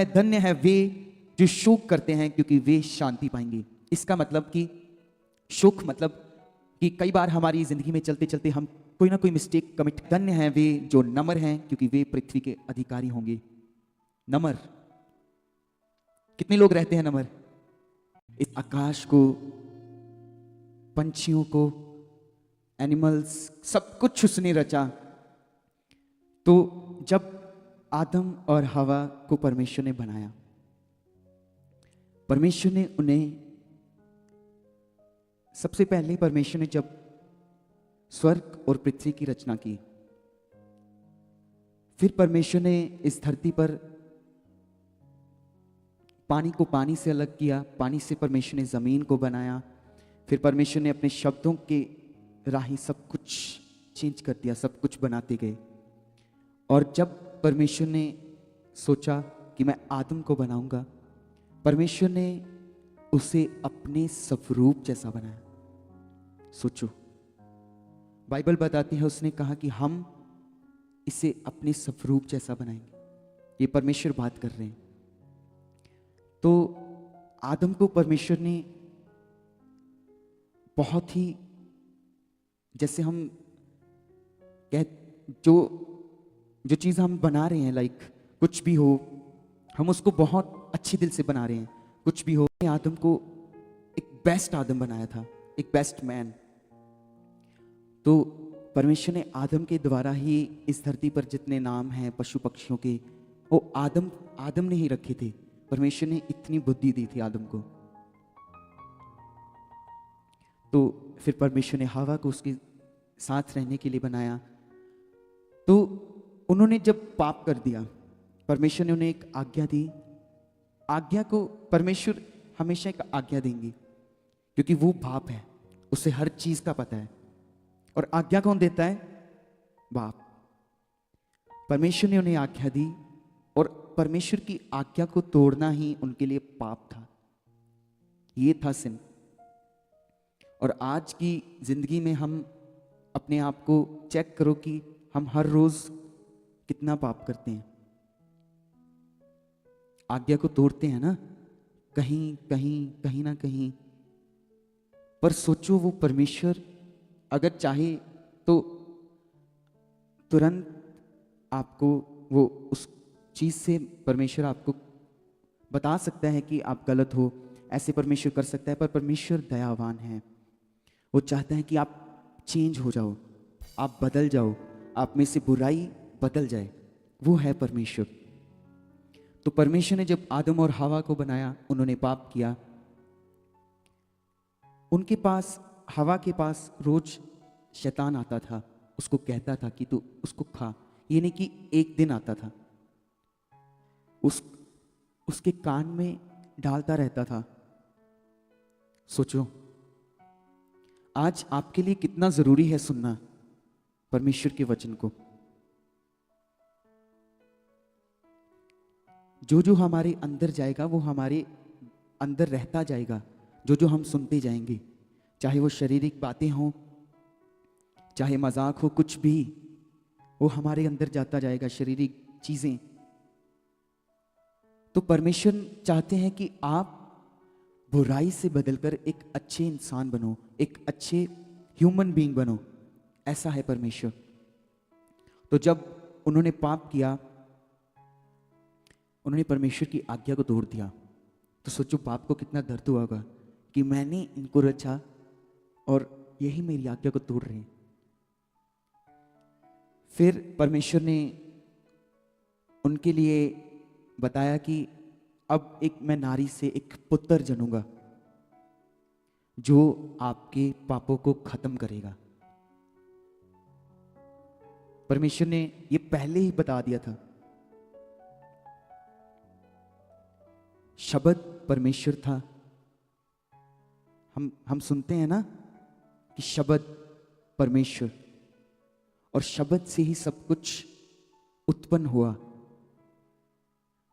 धन्य है वे जो शोक करते हैं क्योंकि वे शांति पाएंगे। इसका मतलब कि शोक मतलब कि कई बार हमारी जिंदगी में चलते चलते हम कोई ना कोई मिस्टेक कमिट। धन्य है वे जो नम्र हैं क्योंकि वे पृथ्वी के अधिकारी होंगे। नम्र, कितने लोग रहते हैं नम्र? इस आकाश को, पंछियों को, एनिमल्स, सब कुछ उसने रचा। तो जब आदम और हवा को परमेश्वर ने बनाया, परमेश्वर ने उन्हें सबसे पहले परमेश्वर ने जब स्वर्ग और पृथ्वी की रचना की, फिर परमेश्वर ने इस धरती पर पानी को पानी से अलग किया, पानी से परमेश्वर ने जमीन को बनाया, फिर परमेश्वर ने अपने शब्दों के राही सब कुछ चेंज कर दिया, सब कुछ बनाते गए। और जब परमेश्वर ने सोचा कि मैं आदम को बनाऊंगा, परमेश्वर ने उसे अपने स्वरूप जैसा बनाया। सोचो, बाइबल बताती है उसने कहा कि हम इसे अपने स्वरूप जैसा बनाएंगे। ये परमेश्वर बात कर रहे हैं। तो आदम को परमेश्वर ने बहुत ही, जैसे हम कह जो चीज़ हम बना रहे हैं, लाइक कुछ भी हो, हम उसको बहुत अच्छे दिल से बना रहे हैं। कुछ भी हो, आदम को एक बेस्ट आदम बनाया था, एक बेस्ट मैन। तो परमेश्वर ने आदम के द्वारा ही इस धरती पर जितने नाम हैं पशु पक्षियों के, वो आदम ने ही रखे थे। परमेश्वर ने इतनी बुद्धि दी थी आदम को। तो फिर परमेश्वर ने हवा को उसके साथ रहने के लिए बनाया। तो उन्होंने जब पाप कर दिया, परमेश्वर ने उन्हें एक आज्ञा दी। आज्ञा को परमेश्वर हमेशा एक आज्ञा देंगे क्योंकि वो बाप है, उसे हर चीज का पता है। और आज्ञा कौन देता है? बाप। परमेश्वर ने उन्हें आज्ञा दी और परमेश्वर की आज्ञा को तोड़ना ही उनके लिए पाप था। ये था सिन। और आज की जिंदगी में हम अपने आप को चेक करो कि हम हर रोज कितना पाप करते हैं। आज्ञा को तोड़ते हैं ना, कहीं ना कहीं। पर सोचो, वो परमेश्वर अगर चाहे तो तुरंत आपको वो उस चीज से परमेश्वर आपको बता सकता है कि आप गलत हो। ऐसे परमेश्वर कर सकता है, पर परमेश्वर दयावान है। वो चाहता है कि आप चेंज हो जाओ, आप बदल जाओ, आप में से बुराई बदल जाए। वो है परमेश्वर। तो परमेश्वर ने जब आदम और हवा को बनाया, उन्होंने पाप किया। उनके पास, हवा के पास रोज शैतान आता था, उसको कहता था कि तू उसको खा। ये नहीं कि एक दिन आता था, उसके कान में डालता रहता था। सोचो, आज आपके लिए कितना जरूरी है सुनना परमेश्वर के वचन को। जो हमारे अंदर जाएगा वो हमारे अंदर रहता जाएगा। जो हम सुनते जाएंगे, चाहे वो शारीरिक बातें हों, चाहे मजाक हो, कुछ भी, वो हमारे अंदर जाता जाएगा, शारीरिक चीजें। तो परमेश्वर चाहते हैं कि आप बुराई से बदलकर एक अच्छे इंसान बनो, एक अच्छे ह्यूमन बीइंग बनो। ऐसा है परमेश्वर। तो जब उन्होंने पाप किया, उन्होंने परमेश्वर की आज्ञा को तोड़ दिया। तो सोचो बाप को कितना दर्द हुआ होगा कि मैंने इनको रचा और यही मेरी आज्ञा को तोड़ रहे हैं। फिर परमेश्वर ने उनके लिए बताया कि अब एक मैं नारी से एक पुत्र जनूंगा जो आपके पापों को खत्म करेगा। परमेश्वर ने ये पहले ही बता दिया था। शब्द परमेश्वर था। हम सुनते हैं ना कि शब्द परमेश्वर, और शब्द से ही सब कुछ उत्पन्न हुआ।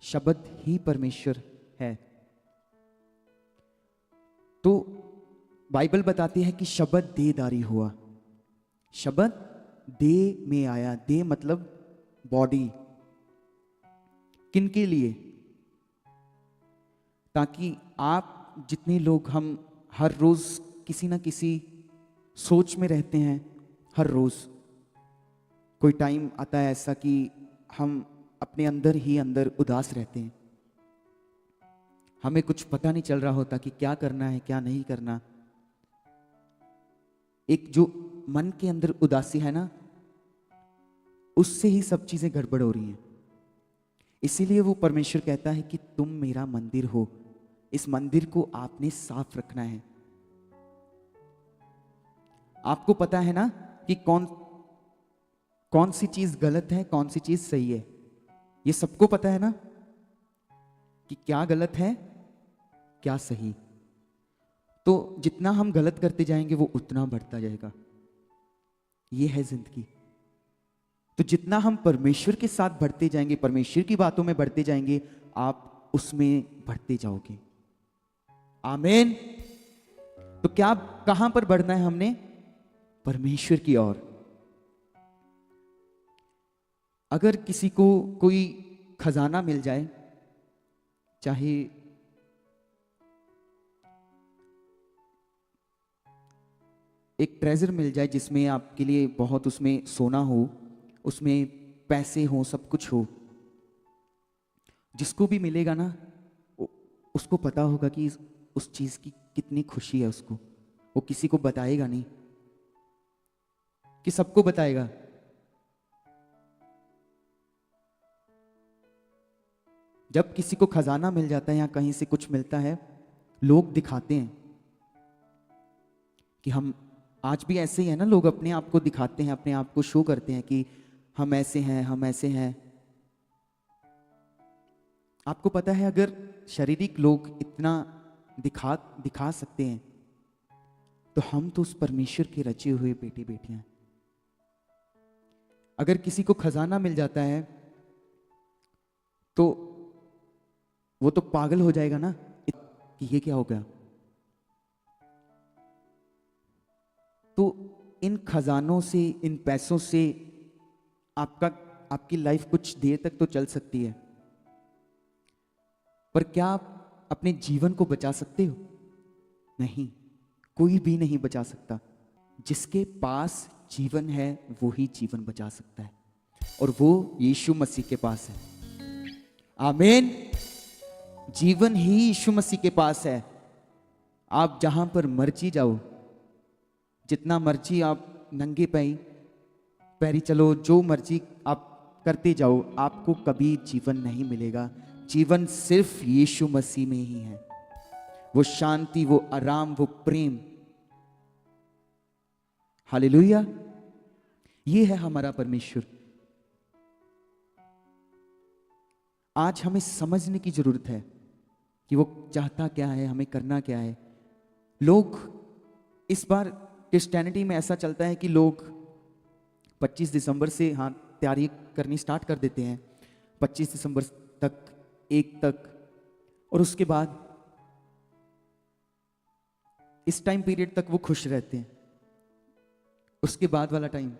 शब्द ही परमेश्वर है। तो बाइबल बताती है कि शब्द देहधारी हुआ। शब्द देह में आया। देह मतलब बॉडी। किन के लिए? ताकि आप जितने लोग हम हर रोज किसी ना किसी सोच में रहते हैं, हर रोज कोई टाइम आता है ऐसा कि हम अपने अंदर ही अंदर उदास रहते हैं, हमें कुछ पता नहीं चल रहा होता कि क्या करना है क्या नहीं करना। एक जो मन के अंदर उदासी है ना, उससे ही सब चीजें गड़बड़ हो रही हैं। इसीलिए वो परमेश्वर कहता है कि तुम मेरा मंदिर हो, इस मंदिर को आपने साफ रखना है। आपको पता है ना कि कौन सी चीज गलत है, कौन सी चीज सही है। ये सबको पता है ना कि क्या गलत है क्या सही। तो जितना हम गलत करते जाएंगे वो उतना बढ़ता जाएगा। ये है जिंदगी। तो जितना हम परमेश्वर के साथ बढ़ते जाएंगे, परमेश्वर की बातों में बढ़ते जाएंगे, आप उसमें बढ़ते जाओगे। आमीन। तो क्या कहां पर बढ़ना है हमने? परमेश्वर की ओर। अगर किसी को कोई खजाना मिल जाए, चाहे एक ट्रेजर मिल जाए जिसमें आपके लिए बहुत, उसमें सोना हो, उसमें पैसे हो, सब कुछ हो, जिसको भी मिलेगा ना उसको पता होगा कि उस चीज की कितनी खुशी है उसको। वो किसी को बताएगा नहीं कि सबको बताएगा। जब किसी को खजाना मिल जाता है या कहीं से कुछ मिलता है, लोग दिखाते हैं कि हम, आज भी ऐसे ही है ना, लोग अपने आप को दिखाते हैं, अपने आप को शो करते हैं कि हम ऐसे हैं, हम ऐसे हैं। आपको पता है अगर शारीरिक लोग इतना दिखा सकते हैं, तो हम तो उस परमेश्वर के रचे हुए बेटे बेटियां हैं। अगर किसी को खजाना मिल जाता है तो वो तो पागल हो जाएगा ना कि ये क्या हो गया। तो इन खजानों से, इन पैसों से आपकी लाइफ कुछ देर तक तो चल सकती है, पर क्या आप अपने जीवन को बचा सकते हो? नहीं, कोई भी नहीं बचा सकता। जिसके पास जीवन है वो ही जीवन बचा सकता है, और वो यीशु मसीह के पास है। आमीन। जीवन ही यीशु मसीह के पास है। आप जहां पर मर्जी जाओ, जितना मर्जी आप नंगे पैरी चलो, जो मर्जी आप करते जाओ, आपको कभी जीवन नहीं मिलेगा। जीवन सिर्फ यीशु मसीह में ही है। वो शांति, वो आराम, वो प्रेम। हालेलुया। ये है हमारा परमेश्वर। आज हमें समझने की जरूरत है कि वो चाहता क्या है, हमें करना क्या है। लोग इस बार क्रिश्चियनिटी में ऐसा चलता है कि लोग 25 दिसंबर से तैयारी करनी स्टार्ट कर देते हैं, 25 दिसंबर तक, 1 तक, और उसके बाद इस टाइम पीरियड तक वो खुश रहते हैं। उसके बाद वाला टाइम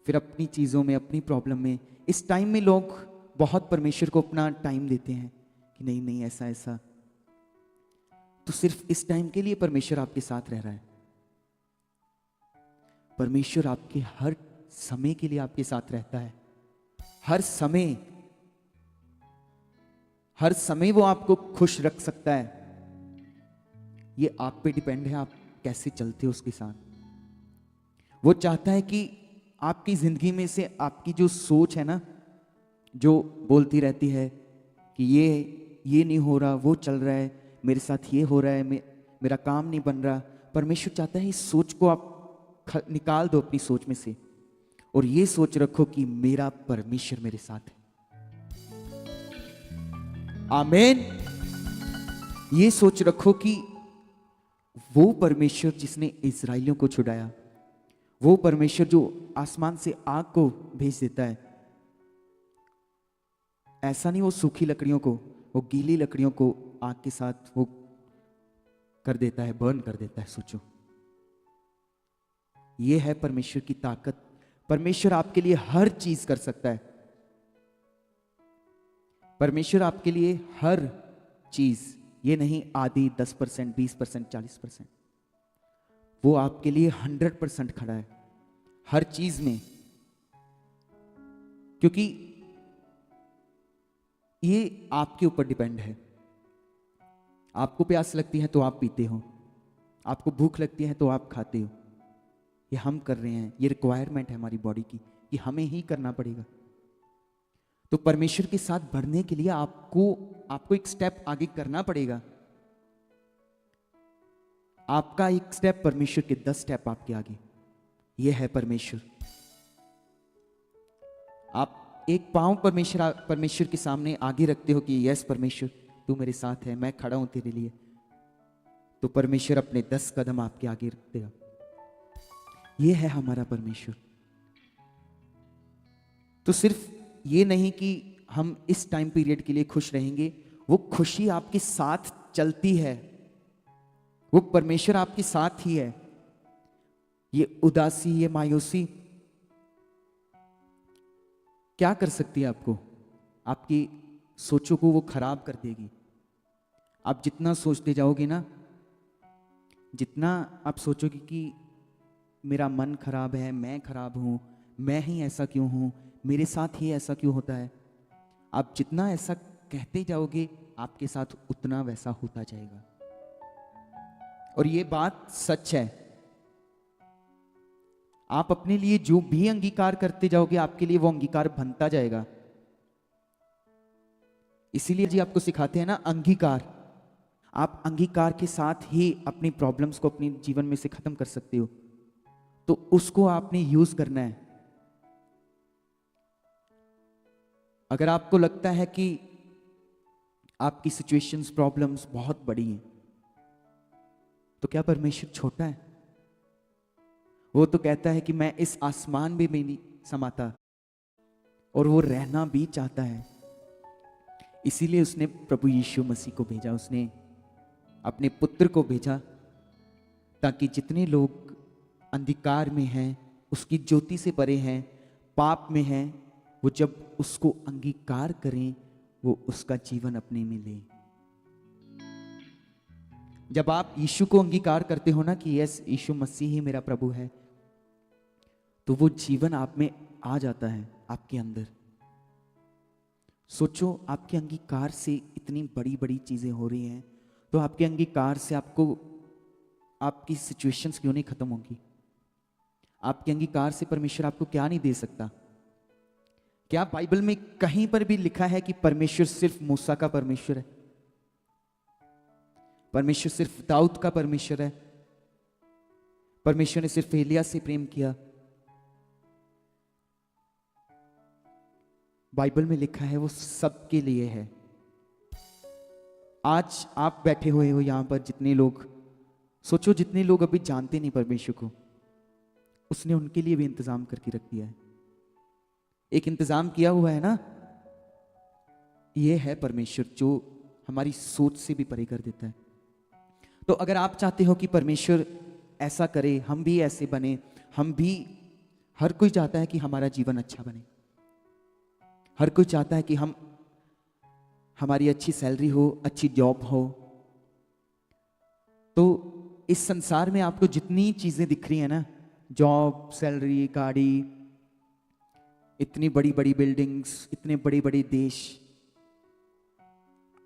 फिर अपनी चीजों में, अपनी प्रॉब्लम में। इस टाइम में लोग बहुत परमेश्वर को अपना टाइम देते हैं कि नहीं नहीं ऐसा ऐसा। तो सिर्फ इस टाइम के लिए परमेश्वर आपके साथ रह रहा है। परमेश्वर आपके हर समय के लिए आपके साथ रहता है। हर समय वो आपको खुश रख सकता है। ये आप पे डिपेंड है, आप कैसे चलते हो उसके साथ। वो चाहता है कि आपकी जिंदगी में से आपकी जो सोच है ना, जो बोलती रहती है कि ये नहीं हो रहा, वो चल रहा है, मेरे साथ ये हो रहा है, मेरा काम नहीं बन रहा, परमेश्वर चाहता है इस सोच को आप निकाल दो अपनी सोच में से, और ये सोच रखो कि मेरा परमेश्वर मेरे साथ है। आमीन। ये सोच रखो कि वो परमेश्वर जिसने इस्राएलियों को छुड़ाया, वो परमेश्वर जो आसमान से आग को भेज देता है, ऐसा नहीं वो सूखी लकड़ियों को, वो गीली लकड़ियों को आग के साथ वो कर देता है, बर्न कर देता है। सोचो, ये है परमेश्वर की ताकत। परमेश्वर आपके लिए हर चीज कर सकता है। परमेश्वर आपके लिए हर चीज ये नहीं आधी 10%, 20%, 40%। वो आपके लिए 100% खड़ा है हर चीज में, क्योंकि ये आपके ऊपर डिपेंड है। आपको प्यास लगती है तो आप पीते हो, आपको भूख लगती है तो आप खाते हो। ये हम कर रहे हैं, ये रिक्वायरमेंट है हमारी बॉडी की कि हमें ही करना पड़ेगा। तो परमेश्वर के साथ बढ़ने के लिए आपको एक स्टेप आगे करना पड़ेगा। आपका एक स्टेप परमेश्वर के 10 स्टेप आपके आगे। ये है परमेश्वर। आप एक पांव परमेश्वर के सामने आगे रखते हो कि यस परमेश्वर तू मेरे साथ है, मैं खड़ा हूं तेरे लिए, तो परमेश्वर अपने 10 कदम आपके आगे रख देगा। ये है हमारा परमेश्वर। तो सिर्फ ये नहीं कि हम इस टाइम पीरियड के लिए खुश रहेंगे, वो खुशी आपके साथ चलती है, वो परमेश्वर आपके साथ ही है। ये उदासी, ये मायूसी क्या कर सकती है आपको? आपकी सोचों को वो खराब कर देगी। आप जितना सोचते जाओगे ना, जितना आप सोचोगे कि मेरा मन खराब है, मैं खराब हूं, मैं ही ऐसा क्यों हूं, मेरे साथ ही ऐसा क्यों होता है, आप जितना ऐसा कहते जाओगे आपके साथ उतना वैसा होता जाएगा। और ये बात सच है। आप अपने लिए जो भी अंगीकार करते जाओगे आपके लिए वो अंगीकार बनता जाएगा। इसीलिए जी आपको सिखाते हैं ना अंगीकार। आप अंगीकार के साथ ही अपनी प्रॉब्लम्स को अपने जीवन में से खत्म कर सकते हो, तो उसको आपने यूज करना है। अगर आपको लगता है कि आपकी सिचुएशंस, प्रॉब्लम्स बहुत बड़ी हैं, तो क्या परमेश्वर छोटा है? वो तो कहता है कि मैं इस आसमान में भी नहीं समाता, और वो रहना भी चाहता है। इसीलिए उसने प्रभु यीशु मसीह को भेजा, उसने अपने पुत्र को भेजा, ताकि जितने लोग अंधकार में हैं, उसकी ज्योति से परे हैं, पाप में हैं, वो जब उसको अंगीकार करें वो उसका जीवन अपने में ले। जब आप यीशु को अंगीकार करते हो ना कि यस यीशु मसीह ही मेरा प्रभु है, तो वो जीवन आप में आ जाता है, आपके अंदर। सोचो आपके अंगीकार से इतनी बड़ी बड़ी चीजें हो रही हैं, तो आपके अंगीकार से आपको आपकी सिचुएशंस क्यों नहीं खत्म होंगी? आपके अंगीकार से परमेश्वर आपको क्या नहीं दे सकता? क्या बाइबल में कहीं पर भी लिखा है कि परमेश्वर सिर्फ मूसा का परमेश्वर है? परमेश्वर सिर्फ दाऊद का परमेश्वर है? परमेश्वर ने सिर्फ एलिया से प्रेम किया? बाइबल में लिखा है वो सबके लिए है। आज आप बैठे हुए हो यहां पर, जितने लोग, सोचो जितने लोग अभी जानते नहीं परमेश्वर को, उसने उनके लिए भी इंतजाम करके रख दिया है। एक इंतजाम किया हुआ है ना, ये है परमेश्वर जो हमारी सोच से भी परे कर देता है। तो अगर आप चाहते हो कि परमेश्वर ऐसा करे, हम भी ऐसे बने, हम भी, हर कोई चाहता है कि हमारा जीवन अच्छा बने, हर कोई चाहता है कि हमारी अच्छी सैलरी हो, अच्छी जॉब हो। तो इस संसार में आपको जितनी चीजें दिख रही है ना, जॉब, सैलरी, गाड़ी, इतनी बड़ी बड़ी बिल्डिंग्स, इतने बड़े बड़े देश,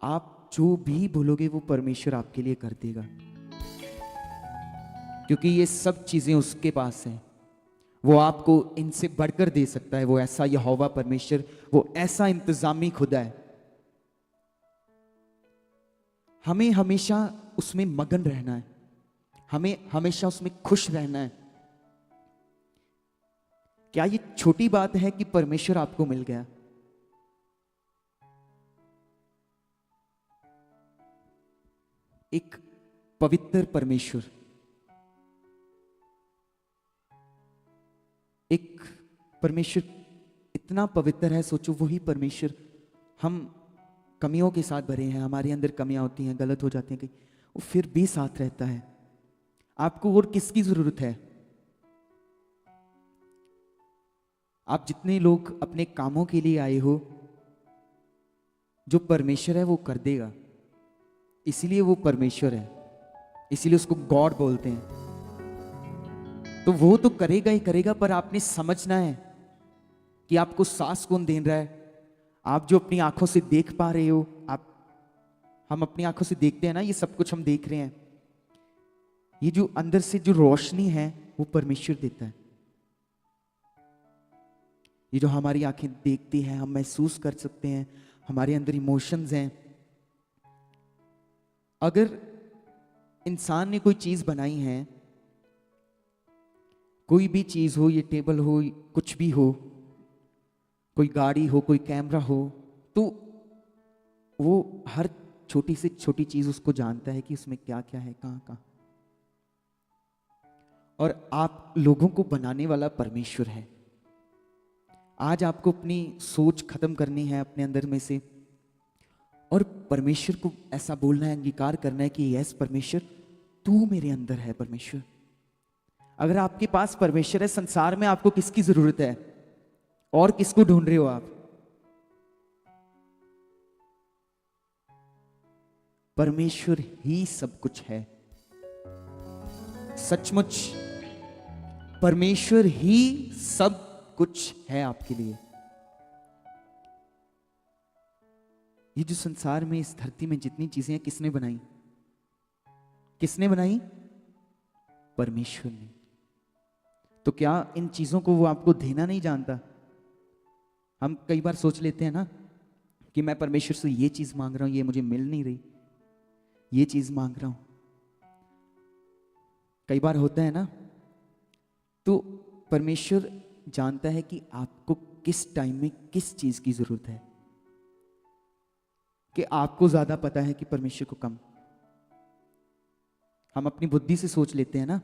आप जो भी बोलोगे वो परमेश्वर आपके लिए कर देगा, क्योंकि ये सब चीजें उसके पास हैं। वो आपको इनसे बढ़कर दे सकता है। वो ऐसा यहोवा परमेश्वर, वो ऐसा इंतजामी खुदा है। हमें हमेशा उसमें मगन रहना है, हमें हमेशा उसमें खुश रहना है। क्या ये छोटी बात है कि परमेश्वर आपको मिल गया? एक पवित्र परमेश्वर, एक परमेश्वर इतना पवित्र है। सोचो वही परमेश्वर, हम कमियों के साथ भरे हैं, हमारे अंदर कमियां होती हैं, गलत हो जाते हैं कहीं, वो फिर भी साथ रहता है। आपको और किसकी जरूरत है? आप जितने लोग अपने कामों के लिए आए हो, जो परमेश्वर है वो कर देगा। इसीलिए वो परमेश्वर है, इसीलिए उसको गॉड बोलते हैं। तो वो तो करेगा ही करेगा, पर आपने समझना है कि आपको सांस कौन दे रहा है। आप जो अपनी आंखों से देख पा रहे हो, हम अपनी आंखों से देखते हैं ना, ये सब कुछ हम देख रहे हैं। ये जो अंदर से जो रोशनी है वो परमेश्वर देता है। ये जो हमारी आंखें देखती हैं, हम महसूस कर सकते हैं, हमारे अंदर इमोशंस हैं। अगर इंसान ने कोई चीज बनाई है, कोई भी चीज हो, ये टेबल हो, कुछ भी हो, कोई गाड़ी हो, कोई कैमरा हो, तो वो हर छोटी से छोटी चीज उसको जानता है कि उसमें क्या क्या है, कहां कहां। और आप लोगों को बनाने वाला परमेश्वर है। आज आपको अपनी सोच खत्म करनी है अपने अंदर में से, और परमेश्वर को ऐसा बोलना है, अंगीकार करना है कि यस परमेश्वर, तू मेरे अंदर है। परमेश्वर, अगर आपके पास परमेश्वर है, संसार में आपको किसकी जरूरत है? और किसको ढूंढ रहे हो आप? परमेश्वर ही सब कुछ है। सचमुच परमेश्वर ही सब कुछ है आपके लिए। ये जो संसार में, इस धरती में जितनी चीजें हैं, किसने बनाई? किसने बनाई? परमेश्वर ने। तो क्या इन चीजों को वो आपको देना नहीं जानता? हम कई बार सोच लेते हैं ना कि मैं परमेश्वर से ये चीज मांग रहा हूं, ये मुझे मिल नहीं रही, ये चीज मांग रहा हूं। कई बार होता है ना। तो परमेश्वर जानता है कि आपको किस टाइम में किस चीज की जरूरत है, कि आपको ज्यादा पता है कि परमेश्वर को कम। हम अपनी बुद्धि से सोच लेते हैं ना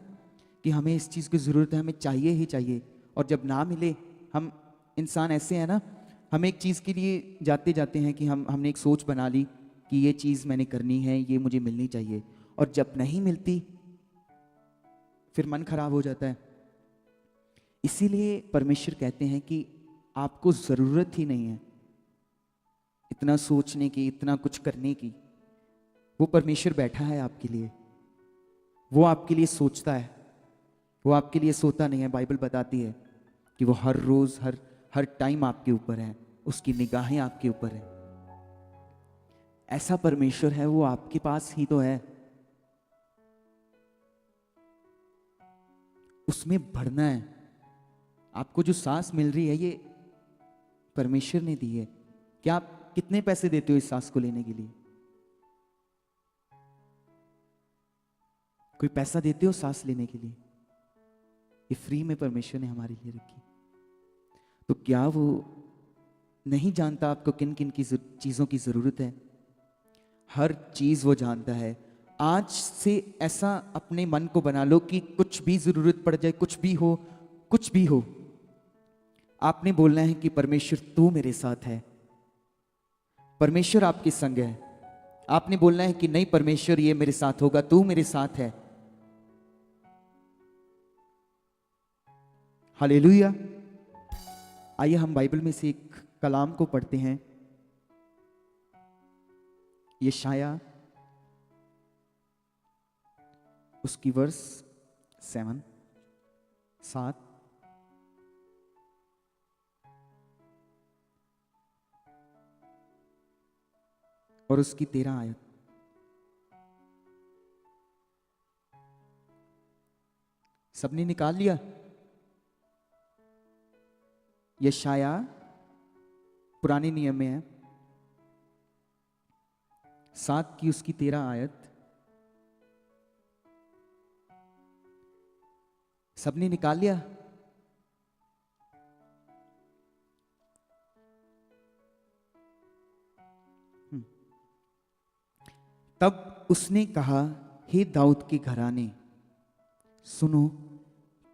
कि हमें इस चीज की जरूरत है, हमें चाहिए ही चाहिए, और जब ना मिले, हम इंसान ऐसे हैं ना, हम एक चीज के लिए जाते जाते हैं कि हमने एक सोच बना ली कि ये चीज मैंने करनी है, ये मुझे मिलनी चाहिए, और जब नहीं मिलती फिर मन खराब हो जाता है। इसीलिए परमेश्वर कहते हैं कि आपको जरूरत ही नहीं है इतना सोचने की, इतना कुछ करने की। वो परमेश्वर बैठा है आपके लिए, वो आपके लिए सोचता है, वो आपके लिए सोता नहीं है। बाइबल बताती है कि वो हर रोज, हर टाइम आपके ऊपर है, उसकी निगाहें आपके ऊपर है। ऐसा परमेश्वर है, वो आपके पास ही तो है। उसमें बढ़ना है। आपको जो सांस मिल रही है, ये परमेश्वर ने दी है। क्या आप कितने पैसे देते हो इस सांस को लेने के लिए? कोई पैसा देते हो सांस लेने के लिए? ये फ्री में परमेश्वर ने हमारे लिए रखी। तो क्या वो नहीं जानता आपको किन किन की चीजों की जरूरत है? हर चीज वो जानता है। आज से ऐसा अपने मन को बना लो कि कुछ भी जरूरत पड़ जाए, कुछ भी हो, कुछ भी हो, आपने बोलना है कि परमेश्वर तू मेरे साथ है, परमेश्वर आपके संग है। आपने बोलना है कि नहीं परमेश्वर, ये मेरे साथ होगा, तू मेरे साथ है। हालेलुया। आइए हम बाइबल में से एक कलाम को पढ़ते हैं। यशाया उसकी वर्स 7 और उसकी 13 आयत। सबने निकाल लिया? यशाया पुराने नियम में है, 7 की उसकी 13 आयत। सबने निकाल लिया? तब उसने कहा, हे दाऊद के घराने, सुनो,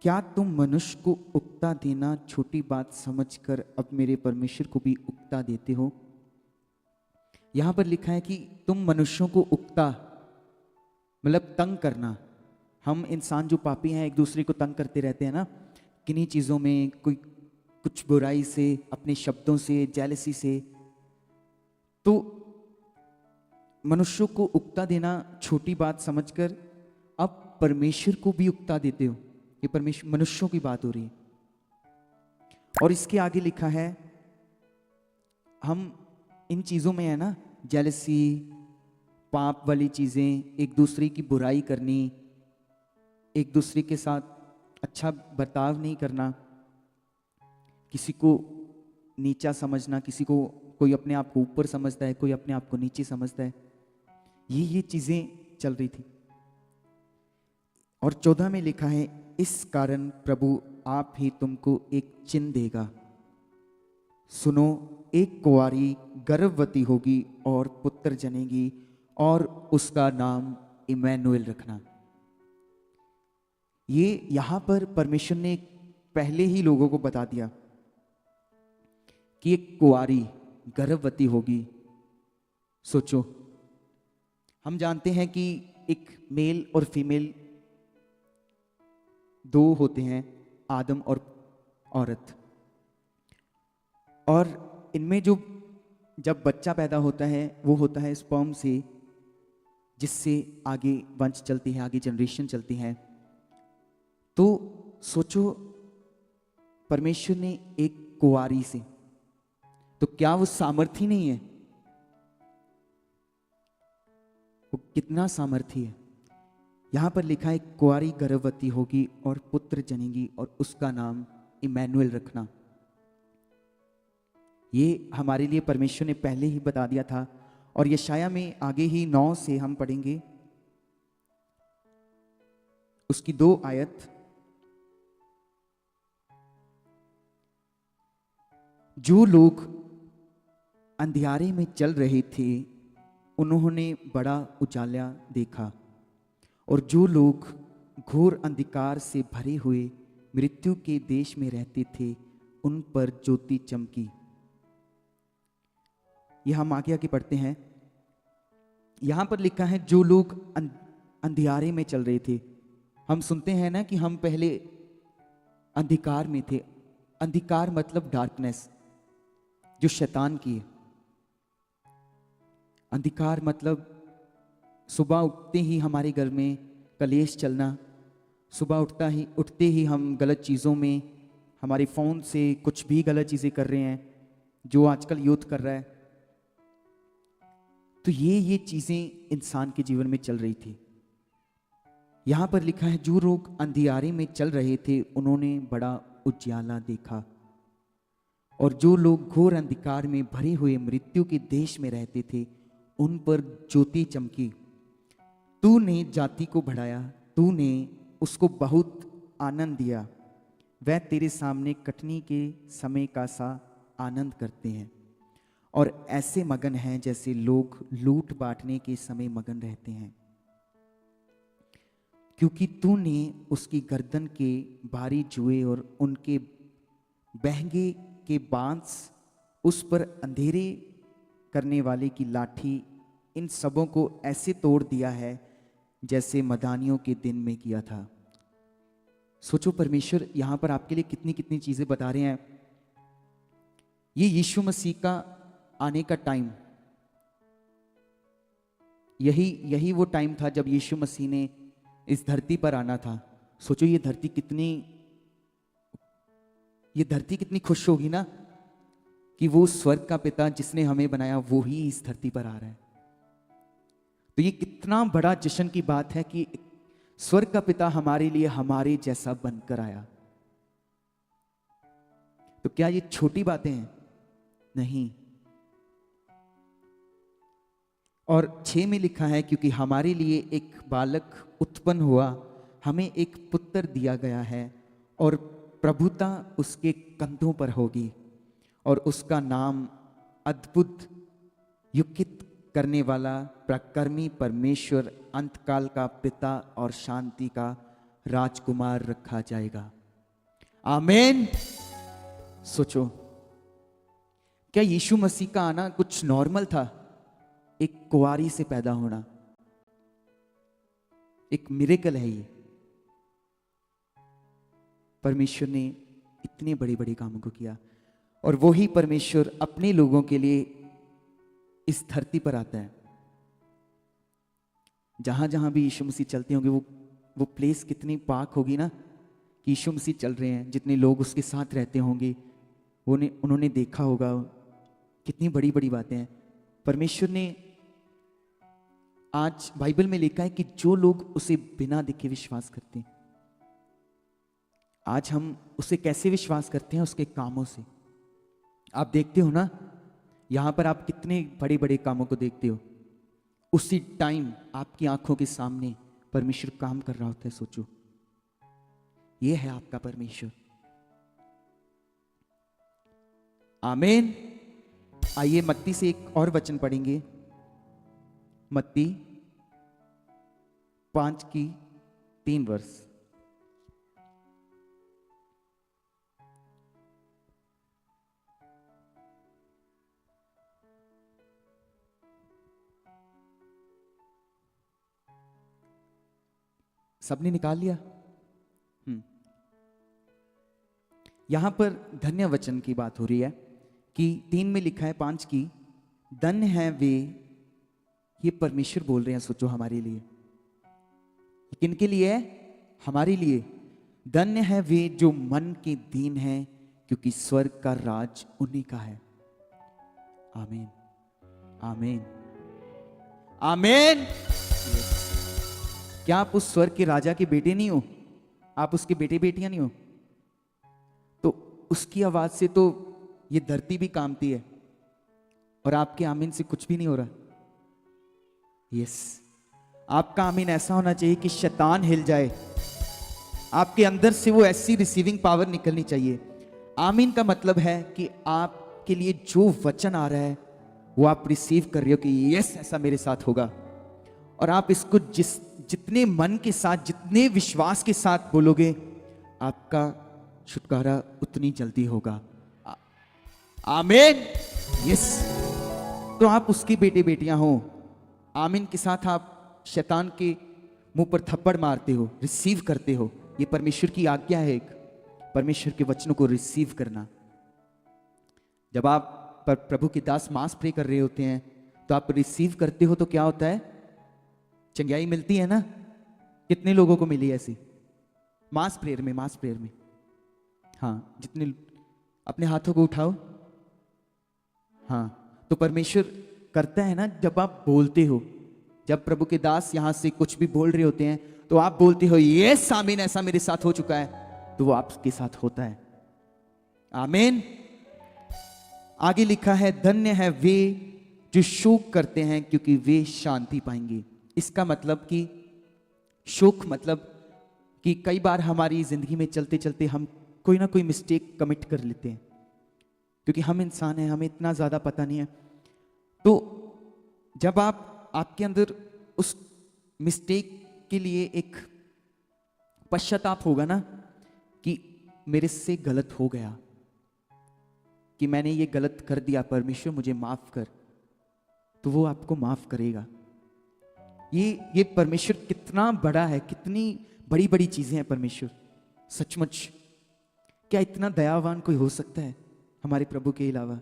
क्या तुम मनुष्य को उकता देना छोटी बात समझकर अब मेरे परमेश्वर को भी उकता देते हो? यहां पर लिखा है कि तुम मनुष्यों को उकता, मतलब तंग करना। हम इंसान जो पापी हैं, एक दूसरे को तंग करते रहते हैं ना, किन्हीं चीजों में, कोई कुछ बुराई से, अपने शब्दों से, जेलसी से। तो मनुष्यों को उकता देना छोटी बात समझकर अब परमेश्वर को भी उकता देते हो। ये परमेश्वर मनुष्यों की बात हो रही है। और इसके आगे लिखा है, हम इन चीजों में है ना, जेलसी, पाप वाली चीजें, एक दूसरे की बुराई करनी, एक दूसरे के साथ अच्छा बर्ताव नहीं करना, किसी को नीचा समझना, किसी को, कोई अपने आप को ऊपर समझता है, कोई अपने आप को नीचे समझता है, ये चीजें चल रही थी। और 14 में लिखा है, इस कारण प्रभु आप ही तुमको एक चिन्ह देगा, सुनो, एक कुंवारी गर्भवती होगी और पुत्र जनेगी और उसका नाम इमैनुएल रखना। ये यहां पर परमेश्वर ने पहले ही लोगों को बता दिया कि एक कुंवारी गर्भवती होगी। सोचो, हम जानते हैं कि एक मेल और फीमेल दो होते हैं, आदम और औरत, और इनमें जो जब बच्चा पैदा होता है वो होता है स्पर्म से, जिससे आगे वंश चलती है, आगे जनरेशन चलती है। तो सोचो, परमेश्वर ने एक कुंवारी से, तो क्या वो सामर्थी नहीं है? वो कितना सामर्थी है। यहां पर लिखा है, कुंवारी गर्भवती होगी और पुत्र जनेगी और उसका नाम इमैनुएल रखना। ये हमारे लिए परमेश्वर ने पहले ही बता दिया था। और यशाया में आगे ही 9 से हम पढ़ेंगे, उसकी 2 आयत। जो लोग अंधियारे में चल रहे थे उन्होंने बड़ा उजाला देखा, और जो लोग घोर अंधकार से भरे हुए मृत्यु के देश में रहते थे उन पर ज्योति चमकी। यह हम आगे आगे पढ़ते हैं। यहां पर लिखा है, जो लोग अंधियारे में चल रहे थे। हम सुनते हैं ना कि हम पहले अंधकार में थे। अंधकार मतलब डार्कनेस, जो शैतान की है। अंधकार मतलब सुबह उठते ही हमारे घर में कलेश चलना, सुबह उठते ही हम गलत चीज़ों में, हमारे फ़ोन से कुछ भी गलत चीज़ें कर रहे हैं, जो आजकल यूथ कर रहा है। तो ये चीज़ें इंसान के जीवन में चल रही थी। यहां पर लिखा है, जो लोग अंधियारे में चल रहे थे उन्होंने बड़ा उजाला देखा, और जो लोग घोर अंधकार में भरे हुए मृत्यु के देश में रहते थे उन पर ज्योति चमकी। तूने जाति को बढ़ाया, तूने उसको बहुत आनंद दिया, वह तेरे सामने कटनी के समय का सा आनंद करते हैं, और ऐसे मगन हैं जैसे लोग लूट बांटने के समय मगन रहते हैं। क्योंकि तूने उसकी गर्दन के भारी जुए और उनके बहंगे के बांस, उस पर अंधेरे करने वाले की लाठी, इन सबों को ऐसे तोड़ दिया है जैसे मदानियों के दिन में किया था। सोचो, परमेश्वर यहां पर आपके लिए कितनी कितनी चीजें बता रहे हैं। ये यीशु मसीह का आने का टाइम, यही वो टाइम था जब यीशु मसीह ने इस धरती पर आना था। सोचो, ये धरती कितनी खुश होगी ना कि वो स्वर्ग का पिता जिसने हमें बनाया वो ही इस धरती पर आ रहा है। तो ये कितना बड़ा जश्न की बात है कि स्वर्ग का पिता हमारे लिए हमारे जैसा बनकर आया। तो क्या ये छोटी बातें हैं? नहीं। और 6 में लिखा है, क्योंकि हमारे लिए एक बालक उत्पन्न हुआ, हमें एक पुत्र दिया गया है, और प्रभुता उसके कंधों पर होगी, और उसका नाम अद्भुत, युक्ति करने वाला, प्रकर्मी परमेश्वर, अंतकाल का पिता और शांति का राजकुमार रखा जाएगा। आमीन। सोचो, क्या यीशु मसीह का आना कुछ नॉर्मल था? एक कुंवारी से पैदा होना एक मिरेकल है। ये परमेश्वर ने इतने बड़े बड़े कामों को किया, और वही परमेश्वर अपने लोगों के लिए इस धरती पर आता है। जहां जहां भी यीशु मसीह चलते होंगे वो प्लेस कितनी पाक होगी ना, कि यीशु मसीह चल रहे हैं, जितने लोग उसके साथ रहते होंगे उन्होंने देखा होगा। कितनी बड़ी बड़ी बातें हैं। परमेश्वर ने आज बाइबल में लिखा है कि जो लोग उसे बिना देखे विश्वास करते हैं, आज हम उसे कैसे विश्वास करते हैं? उसके कामों से। आप देखते हो ना, यहां पर आप कितने बड़े बड़े कामों को देखते हो, उसी टाइम आपकी आंखों के सामने परमेश्वर काम कर रहा होता है। सोचो, यह है आपका परमेश्वर। आमीन। आइए मत्ती से एक और वचन पढ़ेंगे, मत्ती 5:3। सबने निकाल लिया? यहां पर धन्य वचन की बात हो रही है कि 3 में लिखा है 5 की, धन्य है वे, ये परमेश्वर बोल रहे हैं। सोचो, हमारे लिए, किनके लिए है? हमारे लिए। धन्य है वे जो मन के दीन हैं, क्योंकि स्वर्ग का राज उन्हीं का है। आमीन, आमीन, आमीन। क्या आप उस स्वर्ग के राजा के बेटे नहीं हो? आप उसके बेटे बेटियां नहीं हो? तो उसकी आवाज से तो ये धरती भी कांपती है, और आपके आमीन से कुछ भी नहीं हो रहा। यस, आपका आमीन ऐसा होना चाहिए कि शैतान हिल जाए। आपके अंदर से वो ऐसी रिसीविंग पावर निकलनी चाहिए। आमीन का मतलब है कि आपके लिए जो वचन आ रहा है वो आप रिसीव कर रहे हो कि यस, ऐसा मेरे साथ होगा। और आप इसको जितने मन के साथ, जितने विश्वास के साथ बोलोगे, आपका छुटकारा उतनी जल्दी होगा। आमीन। यस। तो आप उसके बेटे बेटियां हो। आमीन के साथ आप शैतान के मुंह पर थप्पड़ मारते हो, रिसीव करते हो। ये परमेश्वर की आज्ञा है, एक परमेश्वर के वचनों को रिसीव करना। जब आप प्रभु के दास मास प्रे कर रहे होते हैं तो आप रिसीव करते हो, तो क्या होता है? चंगाई मिलती है ना। कितने लोगों को मिली ऐसी मास प्रेयर में? मास प्रेयर में, हाँ, जितने, अपने हाथों को उठाओ। हाँ, तो परमेश्वर करता है ना, जब आप बोलते हो। जब प्रभु के दास यहां से कुछ भी बोल रहे होते हैं तो आप बोलते हो ये आमीन, ऐसा मेरे साथ हो चुका है, तो वो आपके साथ होता है। आमीन। आगे लिखा है, धन्य है वे जो शोक करते हैं, क्योंकि वे शांति पाएंगे। इसका मतलब कि शोक मतलब कि कई बार हमारी जिंदगी में चलते चलते हम कोई ना कोई मिस्टेक कमिट कर लेते हैं, क्योंकि हम इंसान हैं, हमें इतना ज्यादा पता नहीं है। तो जब आपके अंदर उस मिस्टेक के लिए एक पश्चाताप होगा ना, कि मेरे से गलत हो गया, कि मैंने ये गलत कर दिया, परमेश्वर मुझे माफ कर, तो वो आपको माफ करेगा। ये परमेश्वर कितना बड़ा है, कितनी बड़ी बड़ी चीजें हैं परमेश्वर। सचमुच, क्या इतना दयावान कोई हो सकता है हमारे प्रभु के अलावा?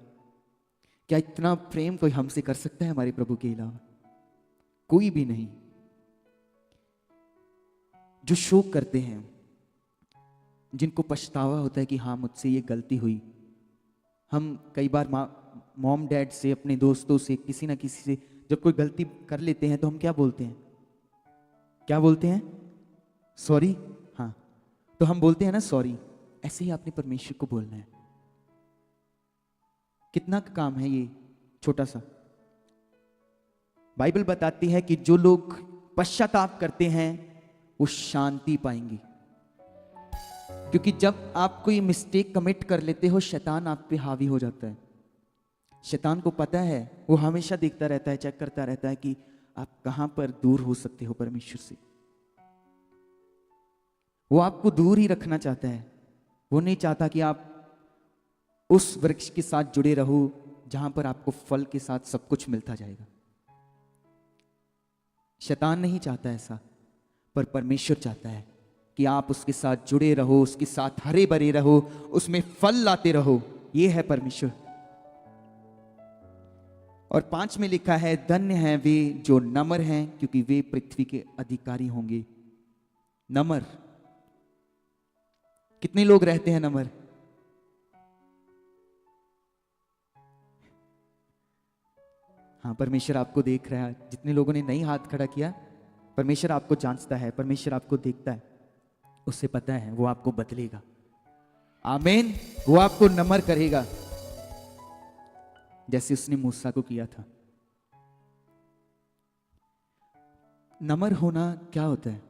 क्या इतना प्रेम कोई हमसे कर सकता है हमारे प्रभु के अलावा? कोई भी नहीं। जो शोक करते हैं, जिनको पछतावा होता है कि हाँ, मुझसे ये गलती हुई। हम कई बार मॉम डैड से, अपने दोस्तों से, किसी ना किसी से जब कोई गलती कर लेते हैं तो हम क्या बोलते हैं? क्या बोलते हैं? सॉरी। हाँ, तो हम बोलते हैं ना सॉरी। ऐसे ही आपने परमेश्वर को बोलना है। कितना काम है ये छोटा सा। बाइबल बताती है कि जो लोग पश्चाताप करते हैं वो शांति पाएंगे, क्योंकि जब आप कोई मिस्टेक कमिट कर लेते हो, शैतान आप पे हावी हो जाता है। शैतान को पता है, वो हमेशा देखता रहता है, चेक करता रहता है कि आप कहां पर दूर हो सकते हो परमेश्वर से। वो आपको दूर ही रखना चाहता है। वो नहीं चाहता कि आप उस वृक्ष के साथ जुड़े रहो जहां पर आपको फल के साथ सब कुछ मिलता जाएगा। शैतान नहीं चाहता ऐसा, पर परमेश्वर चाहता है कि आप उसके साथ जुड़े रहो, उसके साथ हरे भरे रहो, उसमें फल लाते रहो। ये है परमेश्वर। और 5 में लिखा है, धन्य हैं वे जो नम्र हैं, क्योंकि वे पृथ्वी के अधिकारी होंगे। नम्र, कितने लोग रहते हैं नम्र? हाँ, परमेश्वर आपको देख रहा है। जितने लोगों ने नहीं हाथ खड़ा किया, परमेश्वर आपको जांचता है, परमेश्वर आपको देखता है, उससे पता है वो आपको बदलेगा। आमीन। वो आपको नम्र करेगा, जैसे उसने मूसा को किया था। नम्र होना क्या होता है?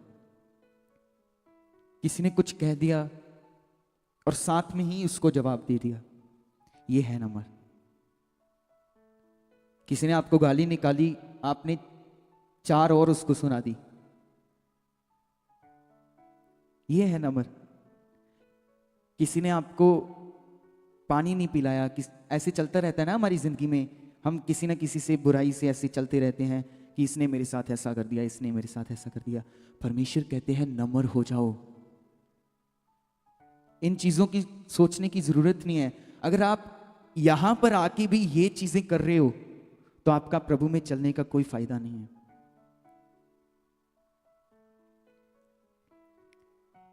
किसी ने कुछ कह दिया और साथ में ही उसको जवाब दे दिया, ये है नम्र। किसी ने आपको गाली निकाली, आपने 4 और उसको सुना दी, ये है नम्र। किसी ने आपको पानी नहीं पिलाया, ऐसे चलता रहता है ना हमारी जिंदगी में, हम किसी ना किसी से बुराई से ऐसे चलते रहते हैं कि इसने मेरे साथ ऐसा कर दिया, इसने मेरे साथ ऐसा कर दिया। परमेश्वर कहते हैं नम्र हो जाओ। इन चीजों की सोचने की जरूरत नहीं है। अगर आप यहां पर आके भी ये चीजें कर रहे हो तो आपका प्रभु में चलने का कोई फायदा नहीं है।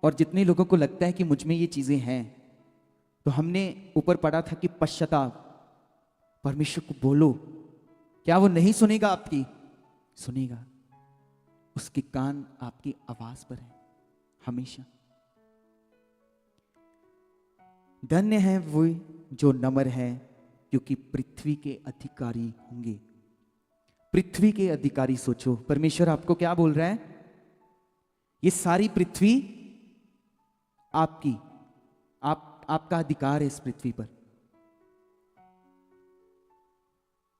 और जितने लोगों को लगता है कि मुझ में ये चीजें हैं, तो हमने ऊपर पढ़ा था कि पश्चाताप, परमेश्वर को बोलो। क्या वो नहीं सुनेगा आपकी? सुनेगा। उसके कान आपकी आवाज पर है हमेशा। धन्य है वो जो नम्र है, क्योंकि पृथ्वी के अधिकारी होंगे। पृथ्वी के अधिकारी, सोचो परमेश्वर आपको क्या बोल रहा है? ये सारी पृथ्वी आपकी, आपका अधिकार है इस पृथ्वी पर।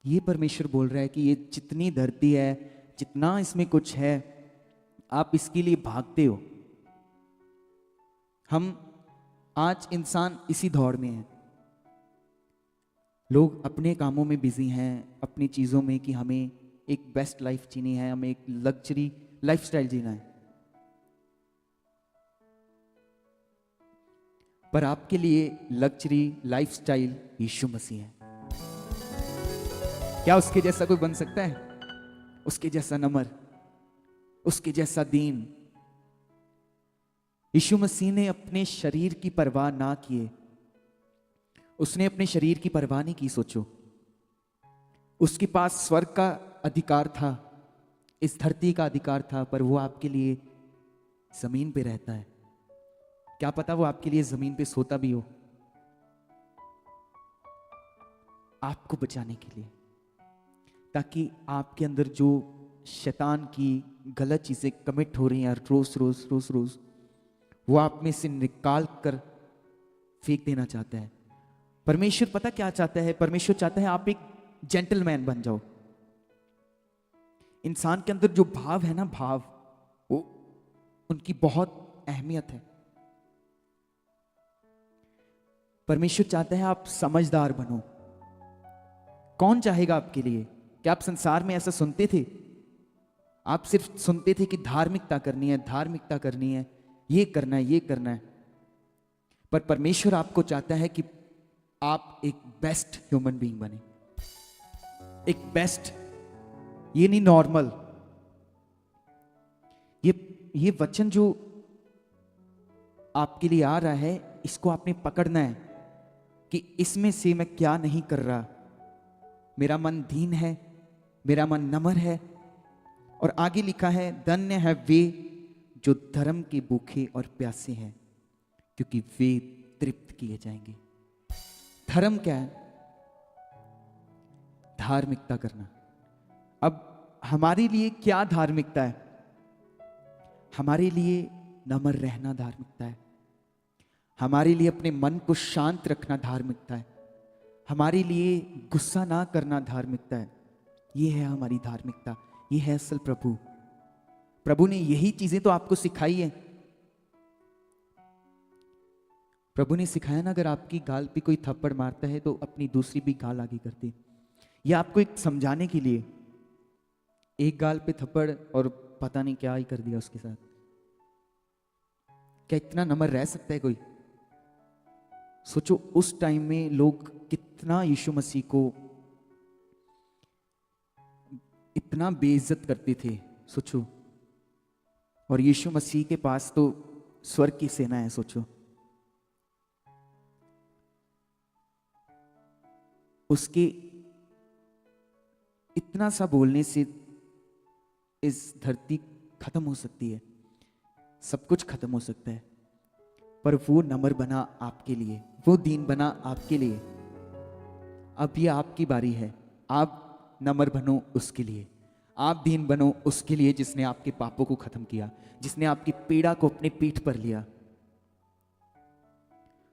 ये परमेश्वर बोल रहा है कि ये जितनी धरती है, जितना इसमें कुछ है, आप इसके लिए भागते हो। हम आज इंसान इसी दौड़ में हैं। लोग अपने कामों में बिजी हैं, अपनी चीजों में, कि हमें एक बेस्ट लाइफ जीनी है, हमें एक लग्जरी लाइफस्टाइल जीना है। पर आपके लिए लग्जरी लाइफस्टाइल यीशु मसीह है। क्या उसके जैसा कोई बन सकता है? उसके जैसा नम्र, उसके जैसा दीन। यीशु मसीह ने अपने शरीर की परवाह ना किए, उसने अपने शरीर की परवाह नहीं की। सोचो, उसके पास स्वर्ग का अधिकार था, इस धरती का अधिकार था, पर वो आपके लिए जमीन पे रहता है। क्या पता वो आपके लिए जमीन पे सोता भी हो, आपको बचाने के लिए, ताकि आपके अंदर जो शैतान की गलत चीजें कमिट हो रही हैं रोज रोज रोज रोज, वो आप में से निकाल कर फेंक देना चाहता है। परमेश्वर पता क्या चाहता है? परमेश्वर चाहता है आप एक जेंटलमैन बन जाओ। इंसान के अंदर जो भाव है ना, भाव, वो उनकी बहुत अहमियत है। परमेश्वर चाहता है आप समझदार बनो। कौन चाहेगा आपके लिए? क्या आप संसार में ऐसा सुनते थे? आप सिर्फ सुनते थे कि धार्मिकता करनी है, धार्मिकता करनी है, ये करना है, ये करना है। पर परमेश्वर आपको चाहता है कि आप एक बेस्ट ह्यूमन बीइंग बने। एक बेस्ट, ये नहीं नॉर्मल। ये वचन जो आपके लिए आ रहा है, इसको आपने पकड़ना है कि इसमें से मैं क्या नहीं कर रहा। मेरा मन दीन है, मेरा मन नम्र है। और आगे लिखा है, धन्य है वे जो धर्म के भूखे और प्यासे हैं, क्योंकि वे तृप्त किए जाएंगे। धर्म क्या है? धार्मिकता करना। अब हमारे लिए क्या धार्मिकता है? हमारे लिए नम्र रहना धार्मिकता है। हमारे लिए अपने मन को शांत रखना धार्मिकता है। हमारे लिए गुस्सा ना करना धार्मिकता है। ये है हमारी धार्मिकता, ये है असल प्रभु ने यही चीजें तो आपको सिखाई है। प्रभु ने सिखाया ना, अगर आपकी गाल पे कोई थप्पड़ मारता है तो अपनी दूसरी भी गाल आगे कर दे। यह आपको एक समझाने के लिए, एक गाल पे थप्पड़ और पता नहीं क्या ही कर दिया उसके साथ। क्या इतना नम्र रह सकता है कोई? सोचो उस टाइम में लोग कितना यीशु मसीह को इतना बेइज्जत करते थे, सोचो। और यीशु मसीह के पास तो स्वर्ग की सेना है, सोचो। उसके इतना सा बोलने से इस धरती खत्म हो सकती है, सब कुछ खत्म हो सकता है, पर वो नम्र बना आपके लिए, वो दीन बना आपके लिए। अब ये आपकी बारी है, आप नम्र बनो उसके लिए, आप दीन बनो उसके लिए जिसने आपके पापों को खत्म किया, जिसने आपकी पीड़ा को अपने पीठ पर लिया।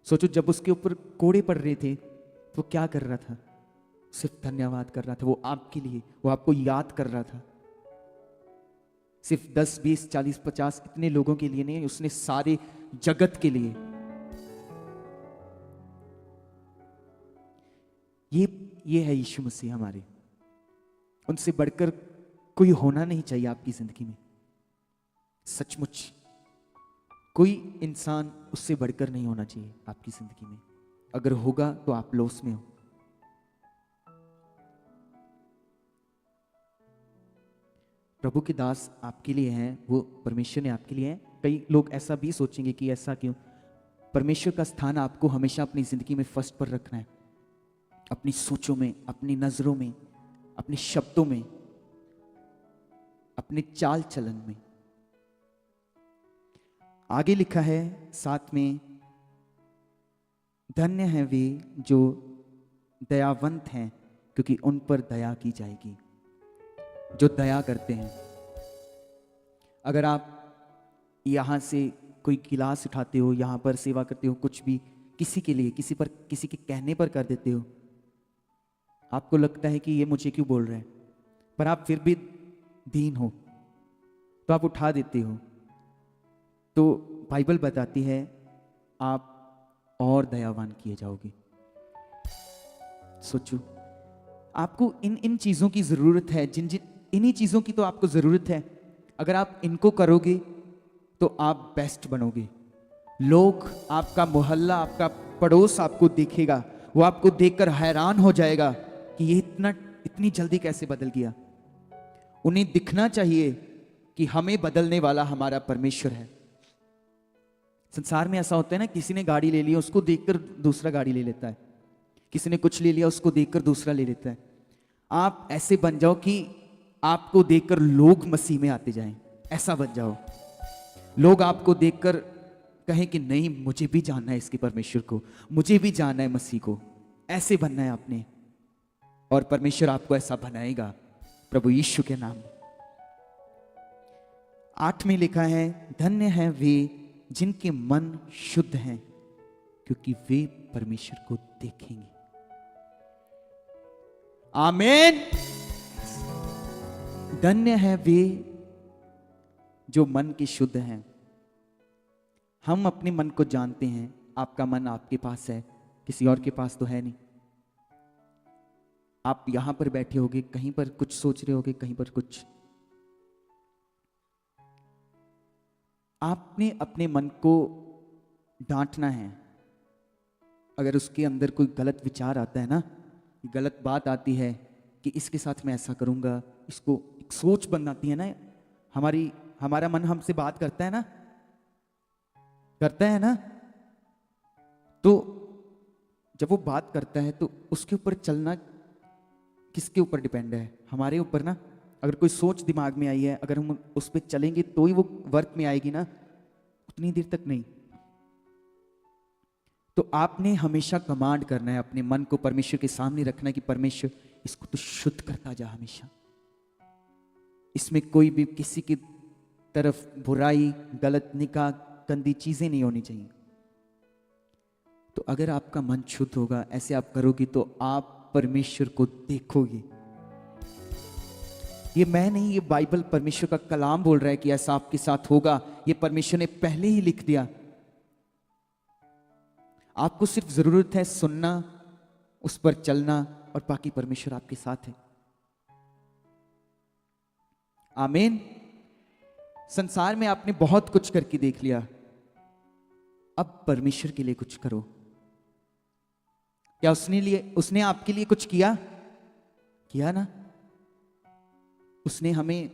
सोचो, जब उसके ऊपर कोड़े पड़ रहे थे तो वो क्या कर रहा था? सिर्फ धन्यवाद कर रहा था। वो आपके लिए, वो आपको याद कर रहा था। सिर्फ 10, 20, 40, 50 इतने लोगों के लिए नहीं, उसने सारे जगत के लिए। ये है यीशु मसीह हमारे। उनसे बढ़कर कोई होना नहीं चाहिए आपकी जिंदगी में। सचमुच कोई इंसान उससे बढ़कर नहीं होना चाहिए आपकी जिंदगी में। अगर होगा तो आप लॉस में हो। प्रभु के दास आपके लिए हैं, वो परमेश्वर ने आपके लिए हैं। कई लोग ऐसा भी सोचेंगे कि ऐसा क्यों? परमेश्वर का स्थान आपको हमेशा अपनी जिंदगी में फर्स्ट पर रखना है, अपनी सोचों में, अपनी नजरों में, अपने शब्दों में, अपने चाल चलन में। आगे लिखा है 7 में, धन्य हैं वे जो दयावंत हैं, क्योंकि उन पर दया की जाएगी। जो दया करते हैं। अगर आप यहां से कोई गिलास उठाते हो, यहां पर सेवा करते हो, कुछ भी किसी के लिए, किसी के कहने पर कर देते हो, आपको लगता है कि ये मुझे क्यों बोल रहे हैं, पर आप फिर भी दीन हो तो आप उठा देते हो, तो बाइबल बताती है आप और दयावान किए जाओगे। सोचो, आपको इन चीजों की जरूरत है, इन्हीं चीजों की तो आपको जरूरत है। अगर आप इनको करोगे तो आप बेस्ट बनोगे। लोग, आपका मोहल्ला, आपका पड़ोस आपको देखेगा, वो आपको देखकर हैरान हो जाएगा कि ये इतनी जल्दी कैसे बदल गया। उन्हें दिखना चाहिए कि हमें बदलने वाला हमारा परमेश्वर है। संसार में ऐसा होता है ना, किसी ने गाड़ी ले ली, उसको देखकर दूसरा गाड़ी ले लेता है, किसी ने कुछ ले लिया, उसको देखकर दूसरा ले लेता है। आप ऐसे बन जाओ कि आपको देखकर लोग मसीह में आते जाएं, ऐसा बन जाओ। लोग आपको देखकर कहें कि नहीं, मुझे भी जानना है इसके परमेश्वर को, मुझे भी जानना है मसीह को। ऐसे बनना है आपने, और परमेश्वर आपको ऐसा बनाएगा प्रभु यीशु के नाम। 8 में लिखा है, धन्य हैं वे जिनके मन शुद्ध हैं, क्योंकि वे परमेश्वर को देखेंगे। आमीन। धन्य है वे जो मन के शुद्ध हैं। हम अपने मन को जानते हैं। आपका मन आपके पास है, किसी और के पास तो है नहीं। आप यहां पर बैठे होगे, कहीं पर कुछ सोच रहे होगे, कहीं पर कुछ। आपने अपने मन को डांटना है। अगर उसके अंदर कोई गलत विचार आता है ना, गलत बात आती है कि इसके साथ मैं ऐसा करूंगा, इसको एक सोच बनाती है ना, हमारा मन हमसे बात करता है ना, तो जब वो बात करता है तो उसके ऊपर चलना किसके ऊपर डिपेंड है? हमारे ऊपर ना। अगर कोई सोच दिमाग में आई है, अगर हम उस पर चलेंगे तो ही वो वर्क में आएगी ना, उतनी देर तक नहीं। तो आपने हमेशा कमांड करना है, अपने मन को परमेश्वर के सामने रखना है कि परमेश्वर इसको तो शुद्ध करता जा हमेशा। इसमें कोई भी किसी की तरफ बुराई, गलत निगाह, गंदी चीजें नहीं होनी चाहिए। तो अगर आपका मन शुद्ध होगा, ऐसे आप करोगे, तो आप परमेश्वर को देखोगे। ये मैं नहीं, ये बाइबल, परमेश्वर का कलाम बोल रहा है कि ऐसा आपके साथ होगा। ये परमेश्वर ने पहले ही लिख दिया। आपको सिर्फ जरूरत है सुनना, उस पर चलना, और बाकी परमेश्वर आपके साथ है। आमीन। संसार में आपने बहुत कुछ करके देख लिया, अब परमेश्वर के लिए कुछ करो। क्या उसने आपके लिए कुछ किया ना? उसने हमें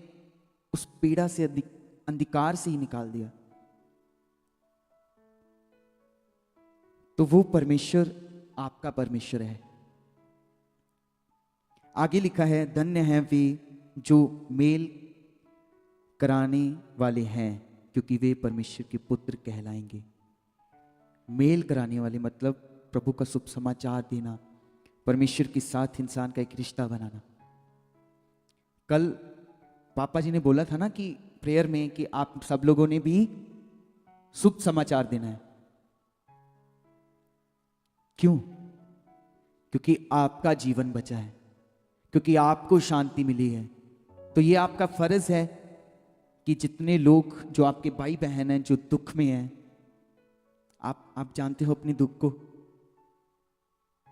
उस पीड़ा से, अंधकार से ही निकाल दिया। तो वो परमेश्वर आपका परमेश्वर है। आगे लिखा है, धन्य हैं वे जो मेल कराने वाले हैं, क्योंकि वे परमेश्वर के पुत्र कहलाएंगे। मेल कराने वाले मतलब प्रभु का शुभ समाचार देना, परमेश्वर के साथ इंसान का एक रिश्ता बनाना। कल पापा जी ने बोला था ना कि प्रेयर में कि आप सब लोगों ने भी शुभ समाचार देना है। क्यों? क्योंकि आपका जीवन बचा है, क्योंकि आपको शांति मिली है। तो ये आपका फर्ज है कि जितने लोग जो आपके भाई बहन हैं जो दुख में हैं, आप जानते हो अपने दुख को,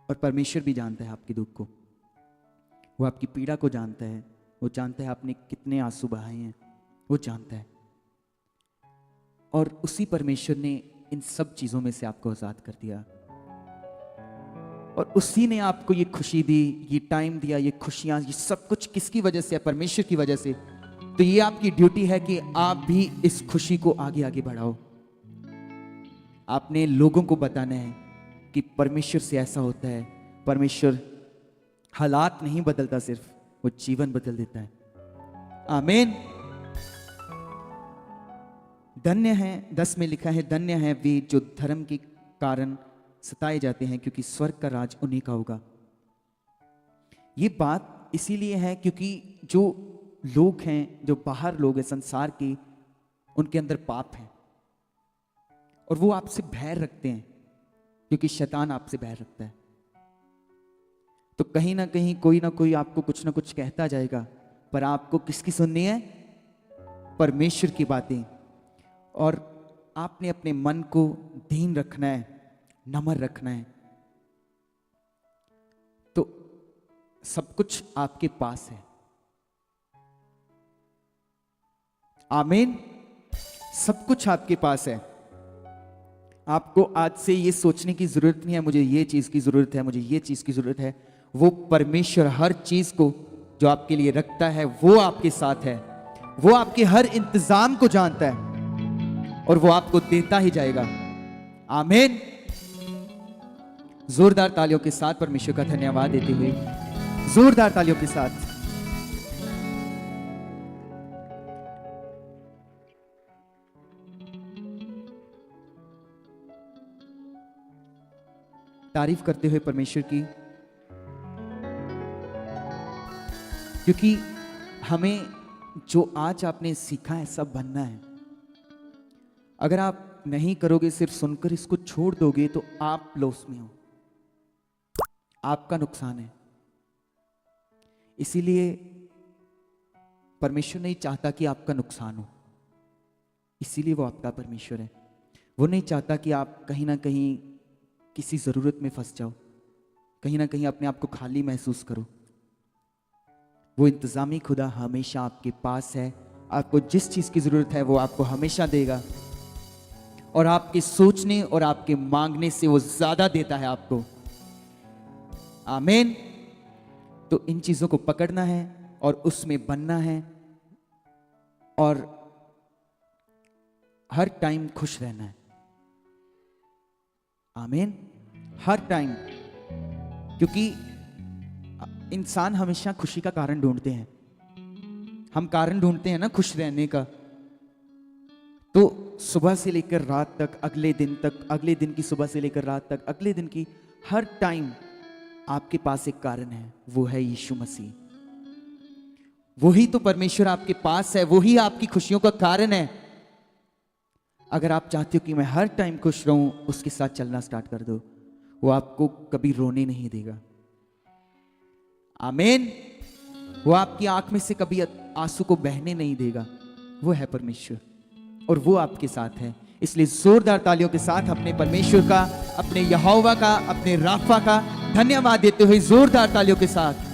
और परमेश्वर भी जानता है आपके दुख को। वो आपकी पीड़ा को जानता है, वो जानता है आपने कितने आंसू बहाए हैं, वो जानता है। और उसी परमेश्वर ने इन सब चीजों में से आपको आजाद कर दिया, और उसी ने आपको ये खुशी दी, ये टाइम दिया, ये खुशियां, ये सब कुछ किसकी वजह से है? परमेश्वर की वजह से। तो ये आपकी ड्यूटी है कि आप भी इस खुशी को आगे आगे बढ़ाओ। आपने लोगों को बताना है कि परमेश्वर से ऐसा होता है। परमेश्वर हालात नहीं बदलता, सिर्फ वो जीवन बदल देता है। आमीन। धन्य है, 10 में लिखा है, धन्य है वे जो धर्म के कारण सताए जाते हैं, क्योंकि स्वर्ग का राज उन्हीं का होगा। ये बात इसीलिए है क्योंकि जो लोग हैं, जो बाहर लोग हैं संसार के, उनके अंदर पाप है, और वो आपसे भय रखते हैं, क्योंकि शैतान आपसे भय रखता है। तो कहीं ना कहीं कोई ना कोई आपको कुछ ना कुछ कहता जाएगा, पर आपको किसकी सुननी है? परमेश्वर की बातें। और आपने अपने मन को दीन रखना है, नम्र रखना है। तो सब कुछ आपके पास है। आमीन। सब कुछ आपके पास है। आपको आज से ये सोचने की जरूरत नहीं है मुझे ये चीज की जरूरत है, मुझे ये चीज की जरूरत है। वो परमेश्वर हर चीज को जो आपके लिए रखता है वो आपके साथ है। वो आपके हर इंतजाम को जानता है और वो आपको देता ही जाएगा। आमीन। जोरदार तालियों के साथ परमेश्वर का धन्यवाद देते हुए, जोरदार तालियों के साथ तारीफ करते हुए परमेश्वर की, क्योंकि हमें जो आज आपने सीखा है सब बनना है। अगर आप नहीं करोगे, सिर्फ सुनकर इसको छोड़ दोगे, तो आप लॉस में हो, आपका नुकसान है। इसीलिए परमेश्वर नहीं चाहता कि आपका नुकसान हो, इसीलिए वो आपका परमेश्वर है। वो नहीं चाहता कि आप कहीं ना कहीं किसी जरूरत में फंस जाओ, कहीं ना कहीं अपने आप को खाली महसूस करो। वो इंतजामी खुदा हमेशा आपके पास है। आपको जिस चीज की जरूरत है वो आपको हमेशा देगा, और आपके सोचने और आपके मांगने से वो ज्यादा देता है आपको। आमीन। तो इन चीजों को पकड़ना है और उसमें बनना है, और हर टाइम खुश रहना है। आमीन। हर टाइम, क्योंकि इंसान हमेशा खुशी का कारण ढूंढते हैं। हम कारण ढूंढते हैं ना खुश रहने का। तो सुबह से लेकर रात तक, अगले दिन तक, अगले दिन की सुबह से लेकर रात तक, अगले दिन की हर टाइम आपके पास एक कारण है, वो है यीशु मसीह। वही तो परमेश्वर आपके पास है, वही आपकी खुशियों का कारण है। अगर आप चाहते हो कि मैं हर टाइम खुश रहूं, उसके साथ चलना स्टार्ट कर दो। वो आपको कभी रोने नहीं देगा। आमीन। वो आपकी आंख में से कभी आंसू को बहने नहीं देगा। वो है परमेश्वर, और वो आपके साथ है। इसलिए जोरदार तालियों के साथ अपने परमेश्वर का, अपने यहोवा का, अपने राफा का धन्यवाद देते हुए जोरदार तालियों के साथ